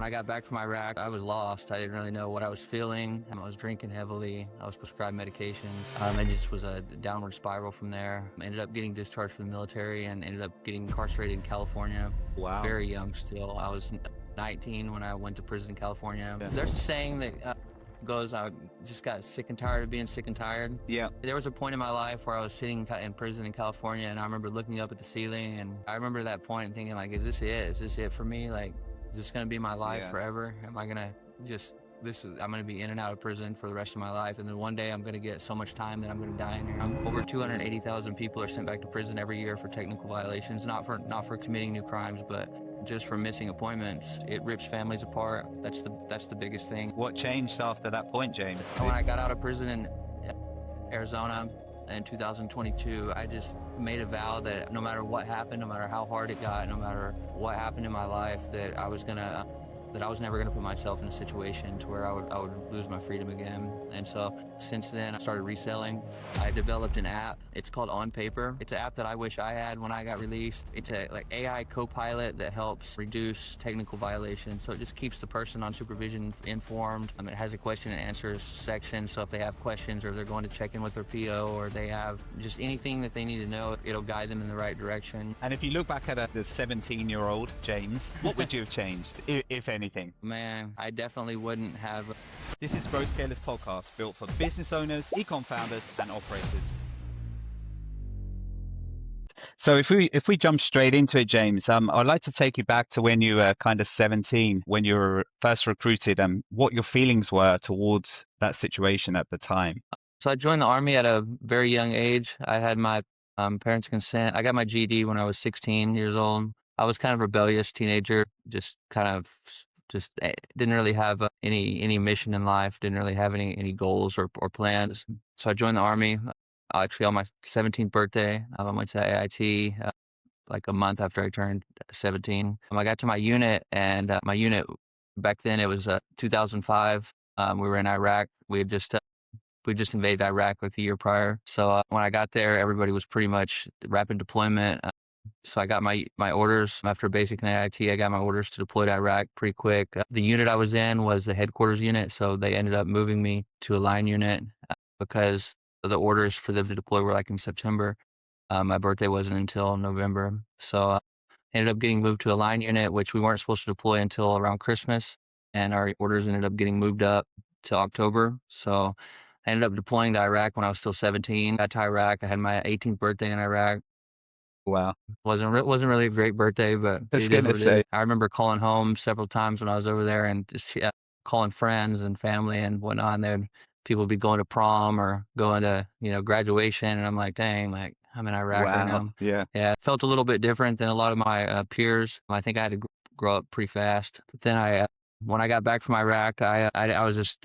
I got back from Iraq, I was lost. I didn't really know what I was feeling. I was drinking heavily. I was prescribed medications. It just was a downward spiral from there. I ended up getting discharged from the military and ended up getting incarcerated in California. Wow. Very young still. I was 19 when I went to prison in California. Yeah. There's a saying that goes, I just got sick and tired of being sick and tired. Yeah. There was a point in my life where I was sitting in prison in California, and I remember looking up at the ceiling, and I remember that point and thinking, like, is this it? Is this it for me? Like, is this going to be my life forever? Am I going to I'm going to be in and out of prison for the rest of my life, and then one day I'm going to get so much time that I'm going to die in here. Over 280,000 people are sent back to prison every year for technical violations, not for committing new crimes, but just for missing appointments. It rips families apart. That's the biggest thing. What changed after that point, James? When I got out of prison in Arizona in 2022, I just made a vow that no matter what happened, no matter how hard it got, no matter what happened in my life, that I was never gonna put myself in a situation to where I would lose my freedom again. And so since then, I started reselling. I developed an app. It's called On Paper. It's an app that I wish I had when I got released. It's a AI co-pilot that helps reduce technical violations. So it just keeps the person on supervision informed. It has a question and answers section. So if they have questions or they're going to check in with their PO or they have just anything that they need to know, it'll guide them in the right direction. And if you look back at the 17-year-old James, what would you have changed, if anything? Man, I definitely wouldn't have. This is Growth Scalers Podcast, built for business owners, e-com founders, and operators. So if we jump straight into it, James, I'd like to take you back to when you were kind of 17, when you were first recruited, and what your feelings were towards that situation at the time. So I joined the Army at a very young age. I had my parents' consent. I got my GED when I was 16 years old. I was kind of a rebellious teenager, just didn't really have any mission in life, didn't really have any goals or plans. So I joined the Army. Actually, on my 17th birthday, I went to AIT like a month after I turned 17. I got to my unit, and my unit back then, it was 2005. We were in Iraq. We just invaded Iraq like the year prior. So when I got there, everybody was pretty much rapid deployment. So I got my orders after basic and AIT. I got my orders to deploy to Iraq pretty quick. The unit I was in was the headquarters unit, so they ended up moving me to a line unit because the orders for them to deploy were like in September. My birthday wasn't until November, so ended up getting moved to a line unit, which we weren't supposed to deploy until around Christmas, and our orders ended up getting moved up to October. So I ended up deploying to Iraq when I was still 17. Got to Iraq. I had my 18th birthday in Iraq. Wow. Wasn't really a great birthday, but it is what it is. I remember calling home several times when I was over there and just calling friends and family and whatnot. And people would be going to prom or going to, graduation. And I'm like, dang, like I'm in Iraq right now. Yeah. Yeah. It felt a little bit different than a lot of my peers. I think I had to grow up pretty fast. But then when I got back from Iraq, I was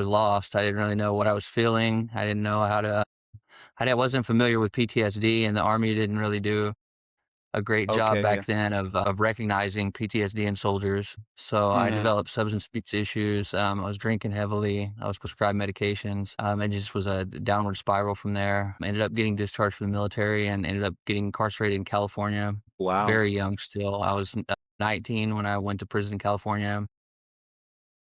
lost. I didn't really know what I was feeling. I didn't know how to. I wasn't familiar with PTSD, and the Army didn't really do a great job back then of recognizing PTSD in soldiers. So I developed substance abuse issues. I was drinking heavily. I was prescribed medications. It just was a downward spiral from there. I ended up getting discharged from the military and ended up getting incarcerated in California. Wow. Very young still. I was 19 when I went to prison in California.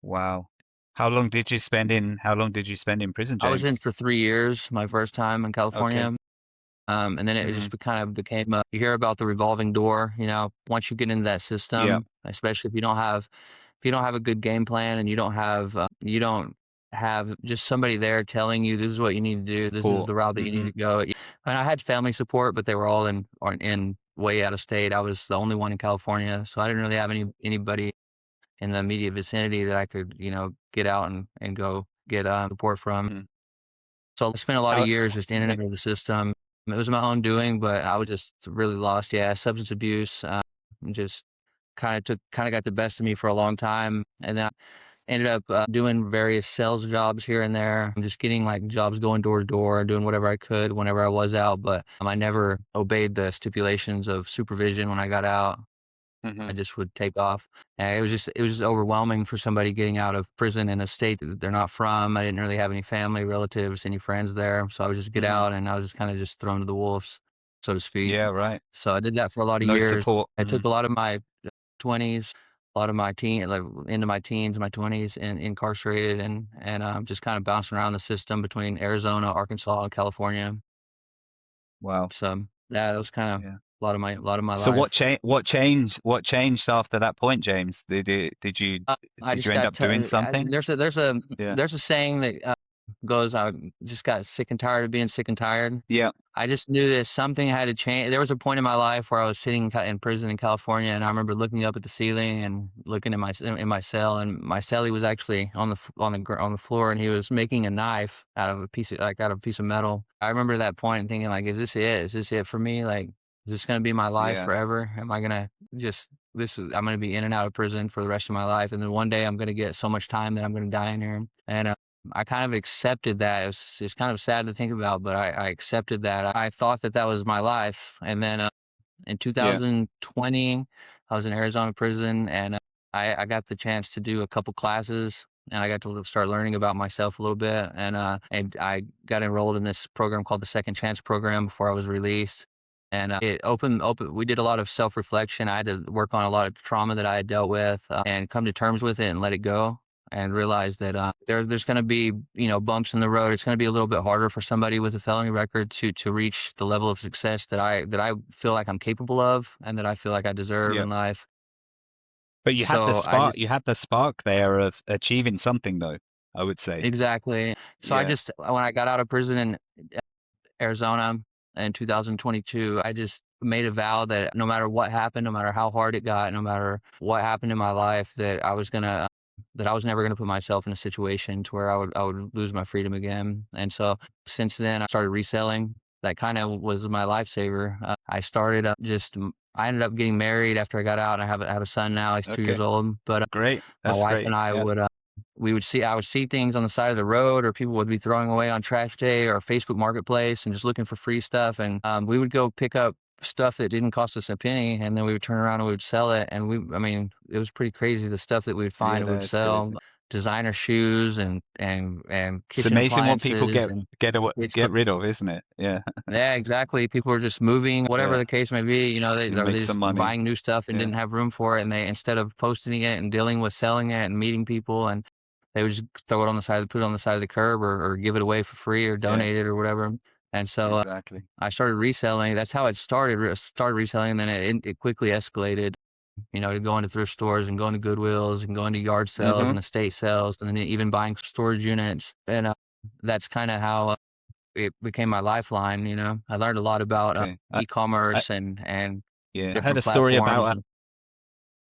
Wow. How long did you spend in prison, James? I was in for 3 years, my first time in California. Okay. And then it just kind of became, you hear about the revolving door, once you get into that system, especially if you don't have a good game plan and you don't have just somebody there telling you this is what you need to do. This is the route that you need to go. And I had family support, but they were all in way out of state. I was the only one in California. So I didn't really have anybody in the immediate vicinity that I could, get out and go get support from. So I spent a lot of years just in and out of the system. It was my own doing, but I was just really lost. Yeah, substance abuse just kind of got the best of me for a long time, and then I ended up doing various sales jobs here and there. I'm just getting like jobs going door to door, doing whatever I could whenever I was out, but I never obeyed the stipulations of supervision when I got out. I just would take off. And it was just overwhelming for somebody getting out of prison in a state that they're not from. I didn't really have any family, relatives, any friends there. So I would just get out and I was just kind of just thrown to the wolves, so to speak. Yeah, right. So I did that for a lot of No years. support. I took a lot of my 20s a lot of my like into my teens, my 20s, and incarcerated, and just kind of bouncing around the system between Arizona, Arkansas, and California. Wow. So yeah, that was kind of Yeah. a lot of my So life. what changed after that point, James? I Did you just end got up doing something? Yeah. there's a saying that goes, I just got sick and tired of being sick and tired. Yeah. I just knew that something had to change. There was a point in my life where I was sitting in prison in California, and I remember looking up at the ceiling and looking in my cell, and my cellie was actually on the floor, and he was making a knife out of a piece of metal. I remember that point and thinking like, is this it? Is this it for me? Like, is this gonna be my life Yeah. forever? Am I gonna just I'm gonna be in and out of prison for the rest of my life, and then one day I'm gonna get so much time that I'm gonna die in here. And I kind of accepted that. It's kind of sad to think about, but I accepted that. I thought that that was my life. And then in Yeah. 2020, I was in Arizona prison, and I got the chance to do a couple classes, and I got to start learning about myself a little bit. And I got enrolled in this program called the Second Chance program before I was released. And it open. We did a lot of self reflection. I had to work on a lot of trauma that I had dealt with, and come to terms with it and let it go, and realize that there's going to be, bumps in the road. It's going to be a little bit harder for somebody with a felony record to reach the level of success that I feel like I'm capable of, and that I feel like I deserve Yeah. in life. But you had the So I spark, just you had the spark there of achieving something though, I would say. exactly. So I Yeah. just when I got out of prison in Arizona in 2022, I just made a vow that no matter what happened, no matter how hard it got, no matter what happened in my life, that I was never gonna put myself in a situation to where I would lose my freedom again. And so since then, I started reselling. That kind of was my lifesaver. I started I ended up getting married after I got out. I have a son now. He's 2 years Okay. old. But Great. my That's wife great. and I Yeah. would I would see things on the side of the road, or people would be throwing away on trash day or Facebook Marketplace and just looking for free stuff. And we would go pick up stuff that didn't cost us a penny, and then we would turn around and we would sell it. And I mean, it was pretty crazy the stuff that we would find Yeah, and we would that's good. sell. Designer shoes and It's kitchen amazing what people appliances and get rid of, isn't it? Yeah. yeah, exactly. People were just moving, whatever Yeah. the case may be. You They make some just money. buying new stuff and Yeah. didn't have room for it. And they, instead of posting it and dealing with selling it and meeting people, and they would just throw it on the side, put it on the side of the curb, or give it away for free or Yeah. donate it or whatever. And so Exactly. I started reselling. That's how it started. Started reselling, and then it quickly escalated. To go into thrift stores and going to Goodwills and going to yard sales Mm-hmm. and estate sales, and then even buying storage units. And that's kind of how it became my lifeline. I learned a lot about Okay. I e-commerce and yeah, different platforms. And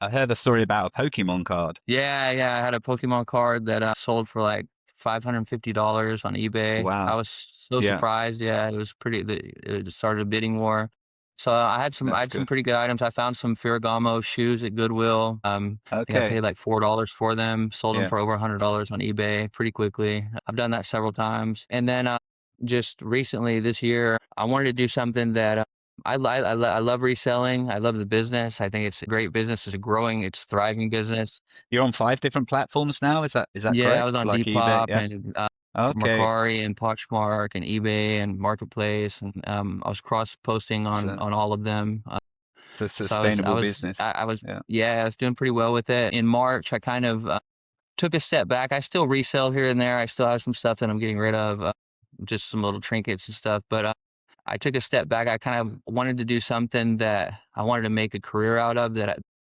I heard a story about a Pokemon card. yeah, yeah, I had a Pokemon card that sold for like $550 on eBay. I Wow. was so Yeah, surprised. Yeah, it was it started a bidding war. So I that's had some good. pretty good items. I found some Ferragamo shoes at Goodwill. I think I Okay. paid like $4 for them. Sold them Yeah. for over $100 on eBay pretty quickly. I've done that several times. And then just recently this year, I wanted to do something that I love reselling. I love the business. I think it's a great business. It's a thriving business. You're on 5 different platforms now. Is that Yeah, I was correct? on Like eBay? Depop Yeah. and Okay. Mercari and Poshmark and eBay and Marketplace, and I was cross posting So on all of them. it's a So sustainable business. I was Yeah. yeah, I was doing pretty well with it. In March, I kind of took a step back. I still resell here and there. I still have some stuff that I'm getting rid of, just some little trinkets and stuff. But I took a step back. I kind of wanted to do something that I wanted to make a career out of,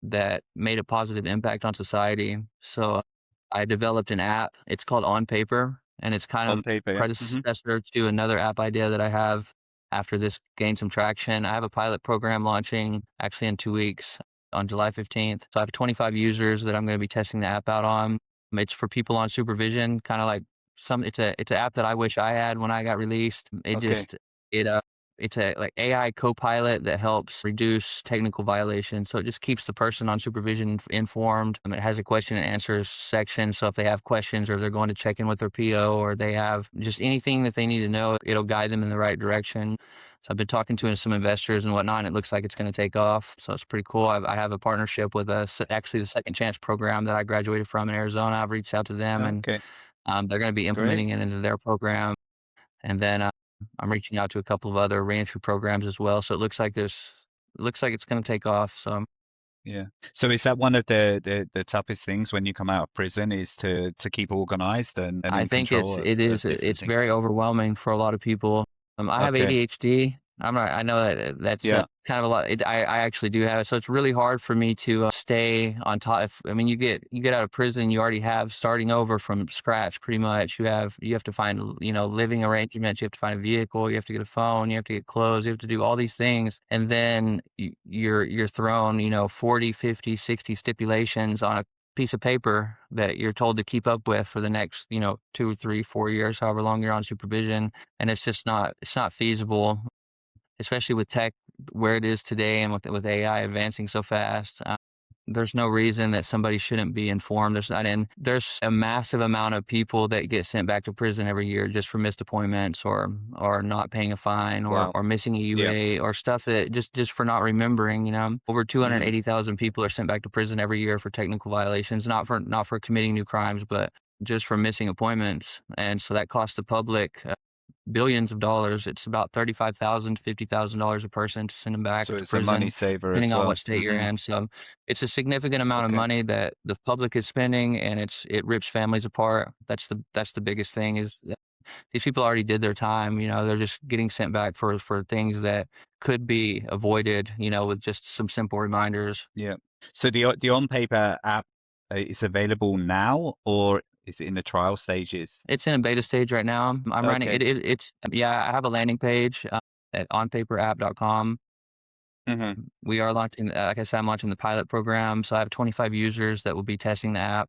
that made a positive impact on society. So I developed an app. It's called On Paper, and it's kind On of paper, yeah. Hmm. predecessor to another app idea that I have after this gained some traction. I have a pilot program launching actually in 2 weeks on July 15th. So I have 25 users that I'm going to be testing the app out on. It's for people on supervision, kind of like it's an app that I wish I had when I got released. Okay. It it's a like AI co-pilot that helps reduce technical violations. So it just keeps the person on supervision informed. It has a question and answers section. So if they have questions, or they're going to check in with their PO, or they have just anything that they need to know, it'll guide them in the right direction. So I've been talking to some investors and whatnot, and it looks like it's going to take off. So it's pretty cool. I have a partnership with actually the Second Chance program that I graduated from in Arizona. I've reached out to them, and Okay. they're going to be Great. implementing it into their program. And then I'm reaching out to a couple of other reentry programs as well. So it looks like it's going to take off. So Yeah. So is that one of the toughest things when you come out of prison is to keep organized and I in think control of different it's things? very overwhelming for a lot of people. I have Okay. ADHD. I'm not. I know that that's Yeah. kind of a lot. I actually do have it, so it's really hard for me to stay on top. I mean, you get out of prison, you already have starting over from scratch, pretty much. You have to find living arrangements. You have to find a vehicle. You have to get a phone. You have to get clothes. You have to do all these things, and then you're thrown 40, 50, 60 stipulations on a piece of paper that you're told to keep up with for the next 2, 3, 4 years, however long you're on supervision, and it's not feasible, especially with tech where it is today and with AI advancing so fast. There's no reason that somebody shouldn't be informed. There's a massive amount of people that get sent back to prison every year just for missed appointments or not paying a fine Wow. or missing a Yeah. UA or stuff that just for not remembering. Over Hmm. 280,000 people are sent back to prison every year for technical violations, not for committing new crimes, but just for missing appointments. And so that costs the public billions of dollars. It's about $35,000 to $50,000 a person to send them back So to it's a money prison, saver as depending on well. what state you're in. So it's a significant amount of Okay. money that the public is spending, and it rips families apart. That's the biggest thing is that these people already did their time. They're just getting sent back for things that could be avoided. With just some simple reminders. Yeah. So the on paper app is available now, or is it in the trial stages? It's in a beta stage right now. I'm running Okay. it's yeah. I have a landing page at onpaperapp.com. Hmm. We are launching, like I said, I'm launching the pilot program. So I have 25 users that will be testing the app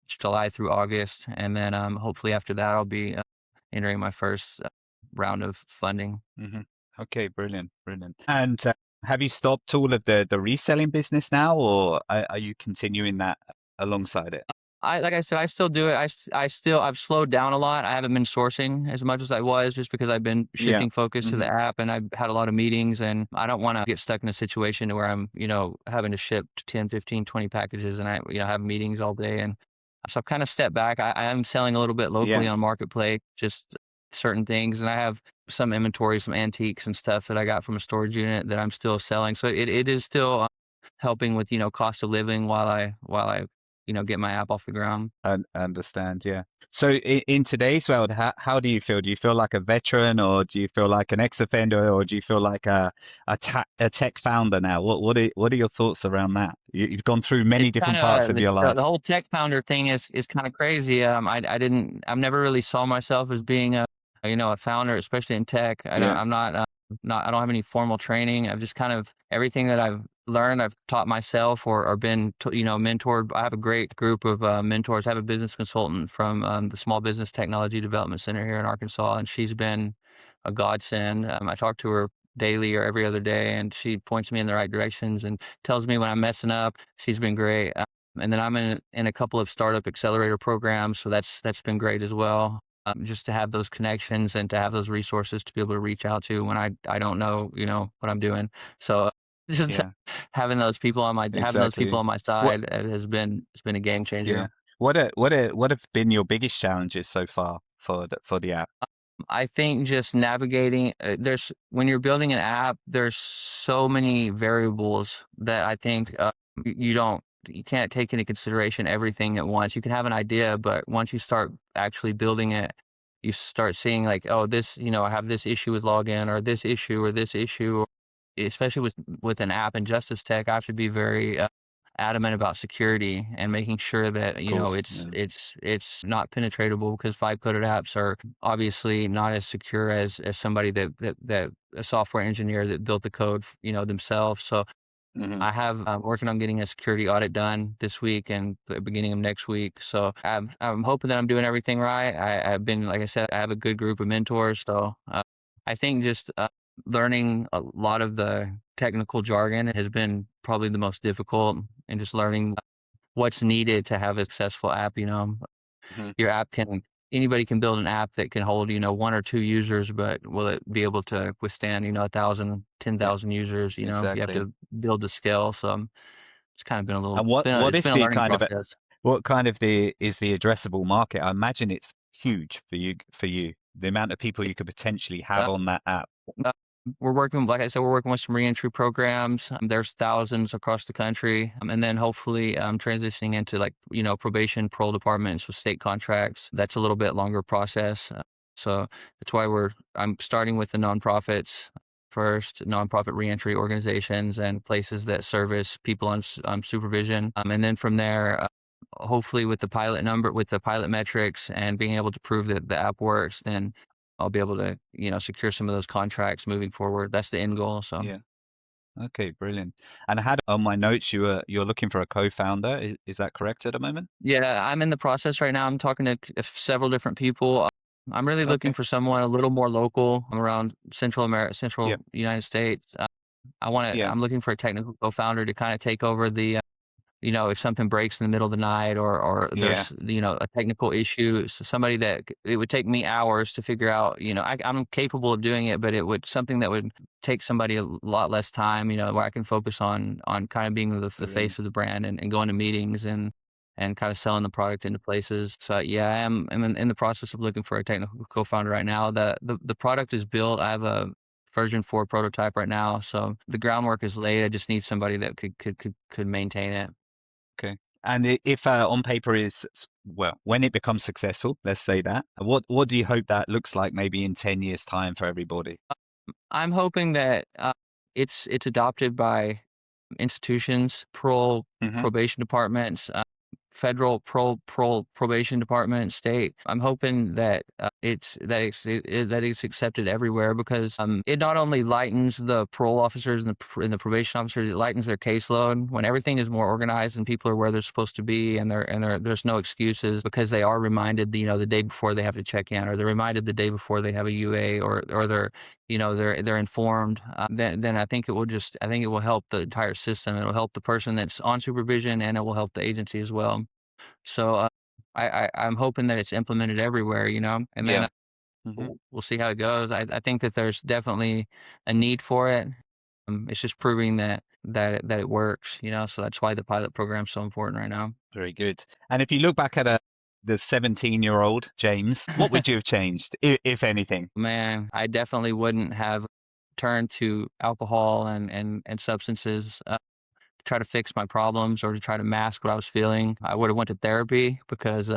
July through August. And then hopefully after that, I'll be entering my first round of funding. Hmm. Okay. Brilliant. Brilliant. And have you stopped all of the reselling business now, or are you continuing that alongside it? Like I said, I still do it. I've slowed down a lot. I haven't been sourcing as much as I was just because I've been Yeah. shifting focus to Hmm. the app and I've had a lot of meetings and I don't want to get stuck in a situation where I'm, having to ship 10, 15, 20 packages and I, have meetings all day. And so I've kind of stepped back. I am selling a little bit locally Yeah. on Marketplace, just certain things. And I have some inventory, some antiques and stuff that I got from a storage unit that I'm still selling. So it is still helping with, cost of living while I get my app off the ground. I understand. Yeah. So in today's world, how do you feel? Do you feel like a veteran, or do you feel like an ex-offender, or do you feel like a tech founder now? What are your thoughts around that? You've gone through many It's kind different parts of of your the life. whole tech founder thing is kind of crazy. I've never really saw myself as being a founder, especially in tech. Yeah. I'm not, I don't have any formal training. I've just kind of everything that I've learned, I've taught myself or been, mentored. I have a great group of mentors. I have a business consultant from the Small Business Technology Development Center here in Arkansas, and she's been a godsend. I talk to her daily or every other day, and she points me in the right directions and tells me when I'm messing up. She's been great. And then I'm in a couple of startup accelerator programs, so that's been great as well. Just to have those connections and to have those resources to be able to reach out to when I don't know, what I'm doing. So just Yeah. having those people Exactly. on my What? side has been a game Yeah. changer. What have been your biggest challenges so far for the app? I think just navigating there's when you're building an app, there's so many variables that I think you can't take into consideration everything at once. You can have an idea, but once you start actually building it, you start seeing like, oh, this, I have this issue with login or this issue or this issue, especially with an app and justice tech. I have to be very adamant about security and making sure that Of course. it's Yeah. it's not penetratable because vibe coded apps are obviously not as secure as somebody that a software engineer that built the code themselves. So Hmm. I have working on getting a security audit done this week and the beginning of next week. So I'm hoping that I'm doing everything right. I've been, like I said, I have a good group of mentors. So I think just learning a lot of the technical jargon has been probably the most difficult, and just learning what's needed to have a successful app. Hmm. Your app can anybody can build an app that can hold, one or two users, but will it be able to withstand, 1,000, ten Yeah. thousand users? You have Exactly. to build the scale. So it's kind of been And what it's is been a the learning kind of process. what kind of the addressable market? I imagine it's huge for you. The amount of people you could potentially Uh, have on that app. we're working, like I said, we're working with some reentry programs. There's thousands across the country, and then hopefully transitioning into like probation, parole departments with state contracts. That's a little bit longer process. So that's why I'm starting with the nonprofits first, nonprofit reentry organizations and places that service people on supervision, and then from there. Hopefully with the pilot metrics and being able to prove that the app works, then I'll be able to, secure some of those contracts moving forward. That's the end goal. So Yeah. Okay, brilliant. And I had on my notes you're looking for a co-founder. Is that correct at the moment? yeah, I'm in the process right now. I'm talking to several different people. I'm really looking Okay. for someone a little more local. I'm around Yeah. Central United States. Yeah. I'm looking for a technical co-founder to kind of take over if something breaks in the middle of the night or Yeah. there's, a technical issue, somebody that it would take me hours to figure out, I'm capable of doing it, but something that would take somebody a lot less time, where I can focus on kind of being the Brilliant. face of the brand and going to meetings and kind of selling the product into places. So yeah, I'm in the process of looking for a technical co-founder right now. The product is built. I have a version 4 prototype right now. So the groundwork is laid. I just need somebody that could maintain it. Okay. And if on paper well, when it becomes successful, let's say that, what do you hope that looks like maybe in 10 years' time for everybody? I'm hoping that it's adopted by institutions, Hmm. probation departments, federal probation department, state. I'm hoping that it's accepted everywhere because it not only lightens the parole officers and the probation officers, it lightens their caseload when everything is more organized and people are where they're supposed to be and there's no excuses because they are reminded the day before they have to check in, or they're reminded the day before they have a UA, or they're informed. Then I think it will help the entire system. It'll help the person that's on supervision, and it will help the agency as well. So I'm hoping that it's implemented everywhere, and then Yeah. Hmm. we'll see how it goes. I think that there's definitely a need for it. It's just proving that it works, So that's why the pilot program is so important right now. Very good. And if you look back at the 17-year-old James, what would you have changed, if anything? Man, I definitely wouldn't have turned to alcohol and substances to try to fix my problems or to try to mask what I was feeling. I would have went to therapy because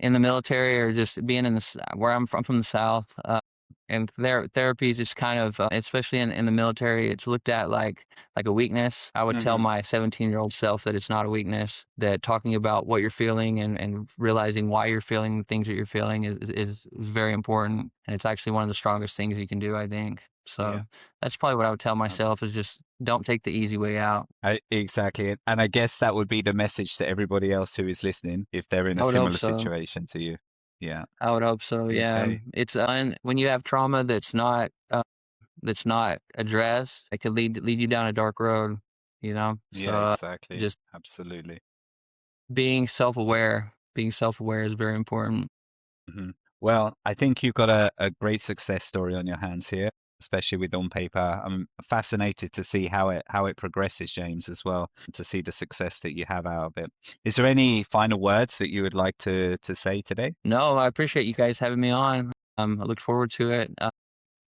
in the military or just being where I'm from the South, and therapy is just kind of, especially in the military, it's looked at like a weakness. I would tell Hmm. my 17-year-old self that it's not a weakness. That talking about what you're feeling and realizing why you're feeling the things that you're feeling is very important, and it's actually one of the strongest things you can do, I think. So Yeah. that's probably what I would tell Abs- myself is just don't take the easy way out. Exactly. And I guess that would be the message to everybody else who is listening if they're in I a would hope similar so. situation to you. Yeah. I would hope so. Yeah, Okay. it's when you have trauma that's not addressed, it could lead you down a dark road. So Yeah, exactly. just Absolutely. being self aware is very important. Hmm. Well, I think you've got a great success story on your hands here, especially with On Paper. I'm fascinated to see how it progresses, James, as well, to see the success that you have out of it. Is there any final words that you would like to say today? No, I appreciate you guys having me on. I look forward to it.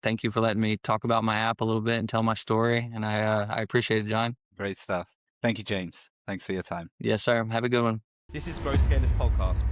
Thank you for letting me talk about my app a little bit and tell my story, and I appreciate it, John. Great stuff. Thank you, James. Thanks for your time. Yes, sir. Have a good one. This is Growth Scalers Podcast.